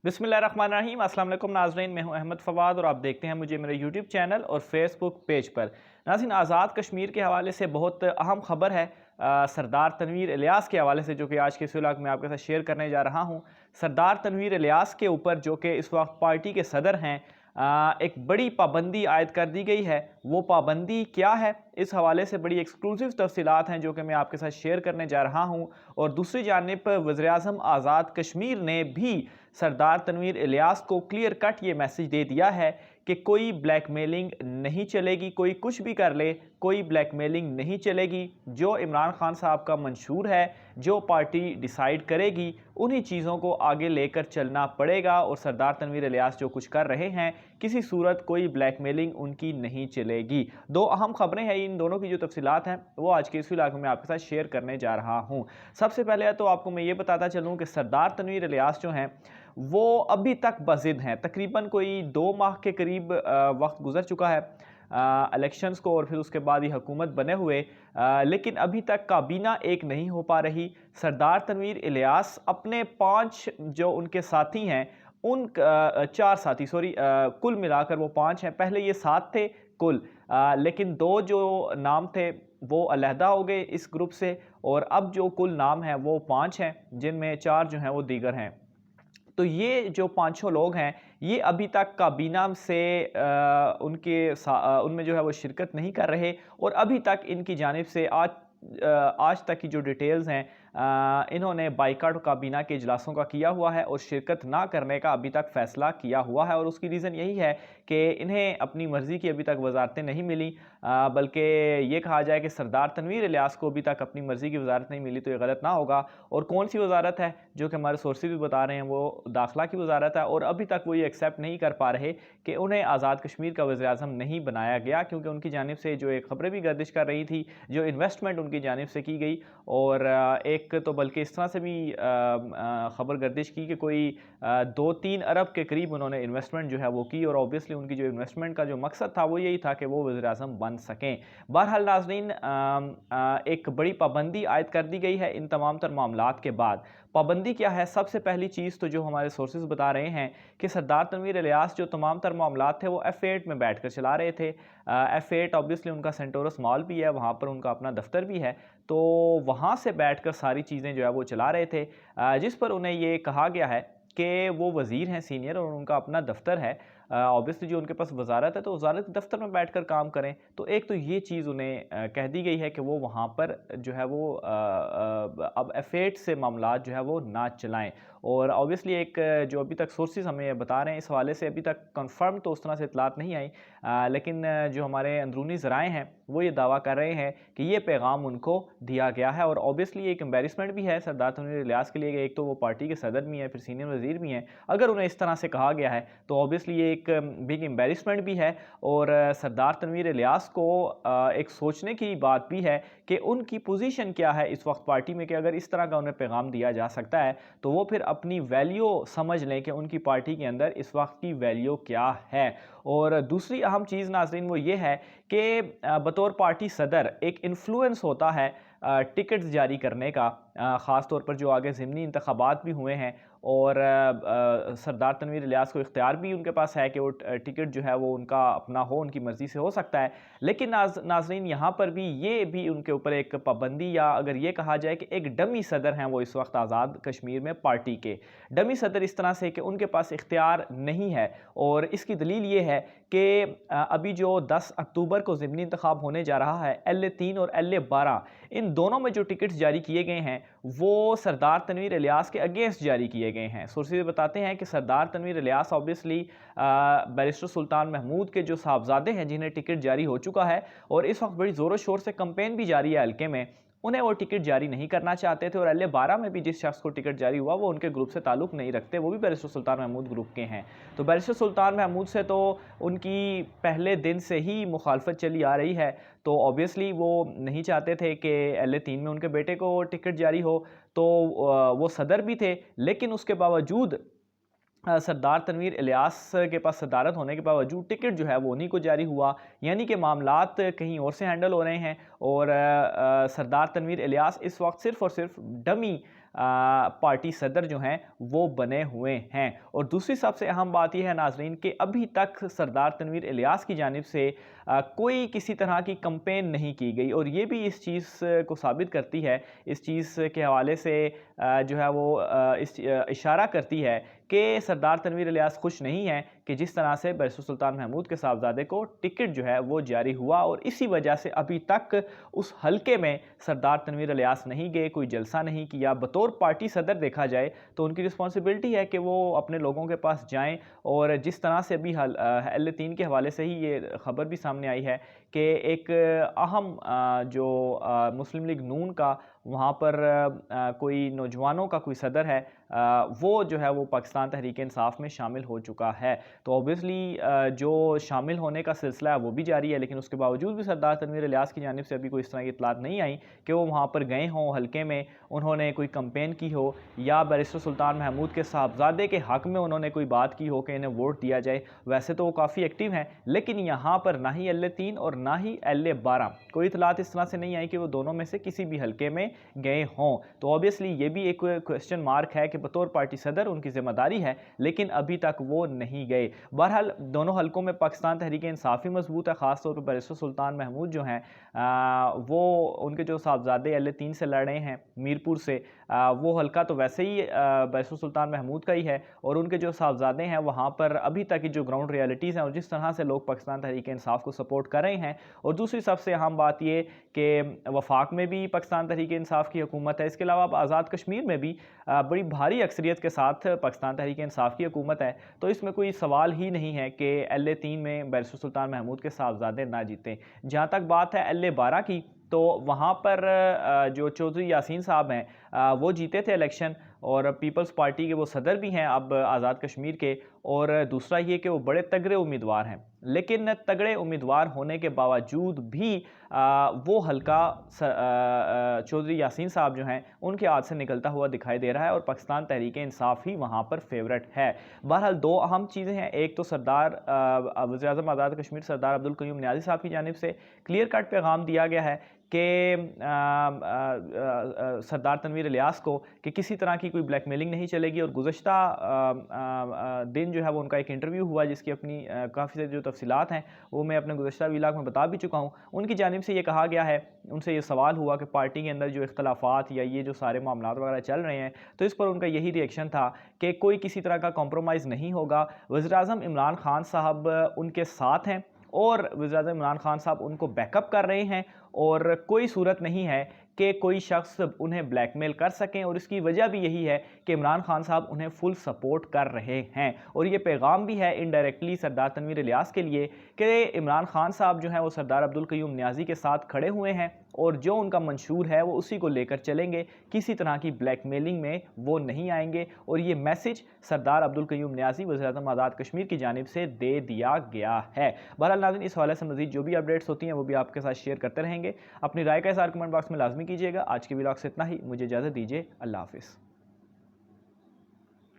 बिस्मिल्लाहिर्रहमानिर्रहीम। अस्सलाम वालेकुम नाज़रीन, मैं हूं अहमद फ़वाद और आप देखते हैं मुझे मेरे यूट्यूब चैनल और फेसबुक पेज पर। नाज़रीन, आज़ाद कश्मीर के हवाले से बहुत अहम खबर है। सरदार तनवीर इलियास के हवाले से, जो कि आज के इस व्लॉग में आपके साथ शेयर करने जा रहा हूं। सरदार तनवीर इलियास के ऊपर, जो कि इस वक्त पार्टी के सदर हैं, एक बड़ी पाबंदी आयद कर दी गई है। वो पाबंदी क्या है, इस हवाले से बड़ी एक्सक्लूसिव तफसीलात हैं जो कि मैं आपके साथ शेयर करने जा रहा हूं। और दूसरी जानिब वज़ीर-ए-आज़म आज़ाद कश्मीर ने भी सरदार तनवीर इलियास को क्लियर कट ये मैसेज दे दिया है कि कोई ब्लैकमेलिंग नहीं चलेगी, कोई कुछ भी कर ले, कोई ब्लैकमेलिंग नहीं चलेगी। जो इमरान खान साहब का मंशूर है, जो पार्टी डिसाइड करेगी, उन्हीं चीज़ों को आगे लेकर चलना पड़ेगा। और सरदार तनवीर इलियास जो कुछ कर रहे हैं, किसी सूरत कोई ब्लैकमेलिंग उनकी नहीं चलेगी। दो अहम खबरें हैं, इन दोनों की जो तफसीलात हैं वो आज के इस व्लॉग में आपके साथ शेयर करने जा रहा हूँ। सबसे पहले तो आपको मैं ये बताता चलूँ कि सरदार तनवीर इलियास जो हैं वो अभी तक बज़िद हैं। तकरीबन कोई 2 माह के करीब वक्त गुजर चुका है इलेक्शंस को और फिर उसके बाद ही हुकूमत बने हुए, लेकिन अभी तक काबीना एक नहीं हो पा रही। सरदार तनवीर इलियास अपने 5 जो उनके साथी हैं, उन 4 साथी, सॉरी, कुल मिलाकर वो 5 हैं। पहले ये 7 थे कुल, लेकिन 2 जो नाम थे वो अलहदा हो गए इस ग्रुप से, और अब जो कुल नाम हैं वो 5 हैं, जिनमें 4 जो हैं वो दीगर हैं। तो ये जो पाँचों लोग हैं, ये अभी तक काबीना से उनमें जो है वो शिरकत नहीं कर रहे, और अभी तक इनकी जानिब से आज तक की जो डिटेल्स हैं, इन्होंने बाइकाट काबीना के इजलासों का किया हुआ है और शिरकत ना करने का अभी तक फ़ैसला किया हुआ है। और उसकी रीज़न यही है कि इन्हें अपनी मर्ज़ी की अभी तक वजारतें नहीं मिली, बल्कि ये कहा जाए कि सरदार तनवीर इलियास को अभी तक अपनी मर्ज़ी की वजारत नहीं मिली, तो ये गलत ना होगा। और कौन सी वजारत है, जो कि हमारे सोर्सेज भी बता रहे हैं, वो दाखिला की वजारत है। और अभी तक वो ये एक्सेप्ट नहीं कर पा रहे कि उन्हें आज़ाद कश्मीर का वज़ीर-ए-आज़म नहीं बनाया गया, क्योंकि उनकी जानिब से जो एक खबरें भी गर्दिश कर रही थी, जो इन्वेस्टमेंट उनकी जानिब से की गई, और एक तो बल्कि इस तरह से भी खबर गर्दिश की कि कोई 2-3 अरब के करीब उन्होंने इन्वेस्टमेंट जो है वो की, और ऑब्वियसली उनकी जो इन्वेस्टमेंट का जो मकसद था वो यही था कि वो वज़ीर-ए-आज़म बन सकें। बहरहाल नाज़रीन, एक बड़ी पाबंदी आयद कर दी गई है इन तमाम तर मामलात के बाद। पाबंदी क्या है? सबसे पहली चीज़ तो जो हमारे सोर्सेज बता रहे हैं कि सरदार तनवीर इलियास जो तमाम तर मामलात थे वो F8 में बैठ कर चला रहे थे। F8 ऑब्वियसली उनका सेंटोरस मॉल भी है, वहाँ पर उनका अपना दफ्तर भी है, तो वहाँ से बैठकर सारी चीज़ें जो है वो चला रहे थे, जिस पर उन्हें ये कहा गया है कि वो वज़ीर हैं सीनियर और उनका अपना दफ्तर है। ऑब्वियसली जो उनके पास वजारत है, तो वजारत के दफ्तर में बैठकर काम करें। तो एक तो ये चीज़ उन्हें कह दी गई है कि वो वहाँ पर जो है वो अब F8 से मामलात जो है वो ना चलाएं। और ऑब्वियसली एक जो अभी तक सोर्सेज हमें बता रहे हैं, इस हवाले से अभी तक कंफर्म तो उस तरह से इतलात नहीं आई, लेकिन जो हमारे अंदरूनी ज़राए हैं वो ये दावा कर रहे हैं कि ये पैगाम उनको दिया गया है। और ऑब्वियसली एक एम्बेरसमेंट भी है सरदार तनवीर इलियास के लिए कि एक तो वो पार्टी के सदर भी हैं, फिर सीनियर वज़ीर भी हैं। अगर उन्हें इस तरह से कहा गया है तो ऑब्वियसली ये एक बिग एम्बेरसमेंट भी है, और सरदार तनवीर इलियास को एक सोचने की बात भी है कि उनकी पोजीशन क्या है इस वक्त पार्टी में, कि अगर इस तरह का उन्हें पैगाम दिया जा सकता है तो वो फिर अपनी वैल्यू समझ लें कि उनकी पार्टी के अंदर इस वक्त की वैल्यू क्या है। और दूसरी अहम चीज़ नाज़रीन वो ये है कि बतौर पार्टी सदर एक इन्फ्लुएंस होता है टिकट्स जारी करने का, ख़ास तौर पर जो आगे ज़िमनी इंतखाबात भी हुए हैं, और सरदार तनवीर इलियास को इख्तियार भी उनके पास है कि वो टिकट जो है वो उनका अपना हो, उनकी मर्ज़ी से हो सकता है। लेकिन नाज़रीन यहाँ पर भी ये भी उनके ऊपर एक पाबंदी, या अगर ये कहा जाए कि एक डमी सदर हैं वो इस वक्त आज़ाद कश्मीर में पार्टी के। डमी सदर इस तरह से कि उनके पास इख्तियार नहीं है, और इसकी दलील ये है कि अभी जो 10 अक्टूबर को ज़िमनी इंतखाब होने जा रहा है, LA3 और LA12, इन दोनों में जो टिकट्स जारी किए गए हैं वो सरदार तनवीर इलियास के अगेंस्ट जारी किए गए हैं। सोर्सेज बताते हैं कि सरदार तनवीर इलियास ऑब्वियसली बैरिस्टर सुल्तान महमूद के जो साहबजादे हैं जिन्हें टिकट जारी हो चुका है, और इस वक्त बड़ी ज़ोरों शोर से कंपेन भी जारी है हल्के में, उन्हें वो टिकट जारी नहीं करना चाहते थे। और LA12 में भी जिस शख्स को टिकट जारी हुआ वो उनके ग्रुप से ताल्लुक़ नहीं रखते, वो भी बैरिस्टर सुल्तान महमूद ग्रुप के हैं। तो बैरिस्टर सुल्तान महमूद से तो उनकी पहले दिन से ही मुखालफत चली आ रही है, तो ऑब्वियसली वो नहीं चाहते थे कि LA3 में उनके बेटे को टिकट जारी हो। तो वो सदर भी थे, लेकिन उसके बावजूद सरदार तनवीर इलियास के पास सदारत होने के बावजूद टिकट जो है वो उन्हीं को जारी हुआ, यानी कि मामलात कहीं और से हैंडल हो रहे हैं। और सरदार तनवीर इलियास इस वक्त सिर्फ़ और सिर्फ डमी पार्टी सदर जो हैं वो बने हुए हैं। और दूसरी सबसे अहम बात यह है नाजरीन कि अभी तक सरदार तनवीर इलियास की जानिब से कोई किसी तरह की कंपेन नहीं की गई, और ये भी इस चीज़ को साबित करती है, इस चीज़ के हवाले से जो है वो इशारा करती है कि सरदार तनवीर इलियास खुश नहीं है कि जिस तरह से बैरिस्टर सुल्तान महमूद के साहबजादे को टिकट जो है वो जारी हुआ, और इसी वजह से अभी तक उस हलके में सरदार तनवीर इलियास नहीं गए, कोई जलसा नहीं किया। बतौर पार्टी सदर देखा जाए तो उनकी रिस्पॉन्सिबिलिटी है कि वो अपने लोगों के पास जाएं, और जिस तरह से अभी L3 के हवाले से ही ये खबर भी सामने आई है कि एक अहम जो मुस्लिम लीग नून का वहाँ पर कोई नौजवानों का कोई सदर है, वो जो है वो पाकिस्तान तहरीक इंसाफ में शामिल हो चुका है। तो ऑब्वियसली जो शामिल होने का सिलसिला है वो भी जारी है, लेकिन उसके बावजूद भी सरदार तनवीर इलियास की जानिब से अभी कोई इस तरह की इतलात नहीं आई कि वो वहाँ पर गए हों, हल्के में उन्होंने कोई कंपेन की हो, या बैरिस्टर सुल्तान महमूद के साहबजादे के हक़ में उन्होंने कोई बात की हो कि इन्हें वोट दिया जाए। वैसे तो वो काफ़ी एक्टिव हैं, लेकिन यहाँ पर ना ही L3 और ना ही L12 कोई इतलात इस तरह से नहीं आई कि वो दोनों में से किसी भी हल्के में गए हों। तो ऑब्वियसली ये भी एक क्वेश्चन मार्क है कि बतौर पार्टी सदर उनकी जिम्मेदारी है, लेकिन अभी तक वो नहीं गए। बहरहाल दोनों हलकों में पाकिस्तान तहरीक इंसाफ ही मजबूत है, ख़ासतौर पर बैरिस्टर सुल्तान महमूद जो हैं वो उनके जो साहबजादे L3 से लड़ रहे हैं मीरपुर से, वो हलका तो वैसे ही बैरिस्टर सुल्तान महमूद का ही है, और उनके जो साहबजादे हैं वहाँ पर अभी तक की जो ग्राउंड रियलिटीज़ हैं और जिस तरह से लोग पाकिस्तान तहरीक इंसाफ को सपोर्ट कर रहे हैं। और दूसरी सबसे अहम बात ये कि वफाक में भी पाकिस्तान तहरीक इंसाफ की हुकूमत है, इसके अलावा अब आज़ाद कश्मीर में भी बड़ी भारी अक्सरियत के साथ पाकिस्तान तहरीक इंसाफ की हुकूमत है। तो इसमें कोई सवाल ही नहीं है कि L3 में बैरिस्टर सुल्तान महमूद के साहबजादे ना जीतें। जहाँ तक बात है L12 की, तो वहाँ पर जो चौधरी यासीन साहब हैं वो जीते थे इलेक्शन, और पीपल्स पार्टी के वो सदर भी हैं अब आज़ाद कश्मीर के। और दूसरा ये कि वो बड़े तगड़े उम्मीदवार हैं, लेकिन तगड़े उम्मीदवार होने के बावजूद भी वो हल्का चौधरी यासीन साहब जो हैं उनके हाथ से निकलता हुआ दिखाई दे रहा है, और पाकिस्तान तहरीक इंसाफ ही वहाँ पर फेवरेट है। बहरहाल दो अहम चीज़ें हैं, एक तो सरदार वज़ीर-ए-आज़म आज़ाद कश्मीर सरदार अब्दुल क़य्यूम नियाज़ी साहब की जानिब से क्लियर कट पैगाम दिया गया है कि सरदार तनवीर इलियास को कि किसी तरह की कोई ब्लैकमेलिंग नहीं चलेगी। और गुज़श्ता दिन जो है वो उनका एक इंटरव्यू हुआ जिसकी अपनी काफ़ी सारी जो तफसीलात हैं वो मैं अपने गुज़श्ता व्लॉग में बता भी चुका हूँ। उनकी जानिब से ये कहा गया है, उनसे ये सवाल हुआ कि पार्टी के अंदर जो इख्तलाफात या ये जो सारे मामलात वगैरह चल रहे हैं, तो इस पर उनका यही रिएक्शन था कि कोई किसी तरह का कॉम्प्रोमाइज़ नहीं होगा। वज़ीर-ए-आज़म इमरान खान साहब उनके साथ हैं, और वज़ीर-ए-आज़म इमरान खान साहब उनको बैकअप कर रहे हैं, और कोई सूरत नहीं है कि कोई शख्स उन्हें ब्लैकमेल कर सकें। और इसकी वजह भी यही है कि इमरान खान साहब उन्हें फुल सपोर्ट कर रहे हैं। और ये पैगाम भी है इनडायरेक्टली सरदार तनवीर इलियास के लिए कि इमरान खान साहब जो हैं वो सरदार अब्दुल क़य्यूम नियाज़ी के साथ खड़े हुए हैं, और जो उनका मंशूर है वो उसी को लेकर चलेंगे, किसी तरह की ब्लैकमेलिंग में वो नहीं आएंगे। और ये मैसेज सरदार अब्दुल क़य्यूम नियाज़ी वज़ीर-ए-आज़म आज़ाद कश्मीर की जानिब से दे दिया गया है। बहरहाल नाज़रीन, इस हवाले से मज़ीद जो भी अपडेट्स होती हैं वो भी आपके साथ शेयर करते रहेंगे। अपनी राय का इज़हार कमेंट बॉक्स में लाजमी कीजिएगा। आज के व्लॉग से इतना ही, मुझे इजाज़त दीजिए। अल्लाह हाफ़िज़।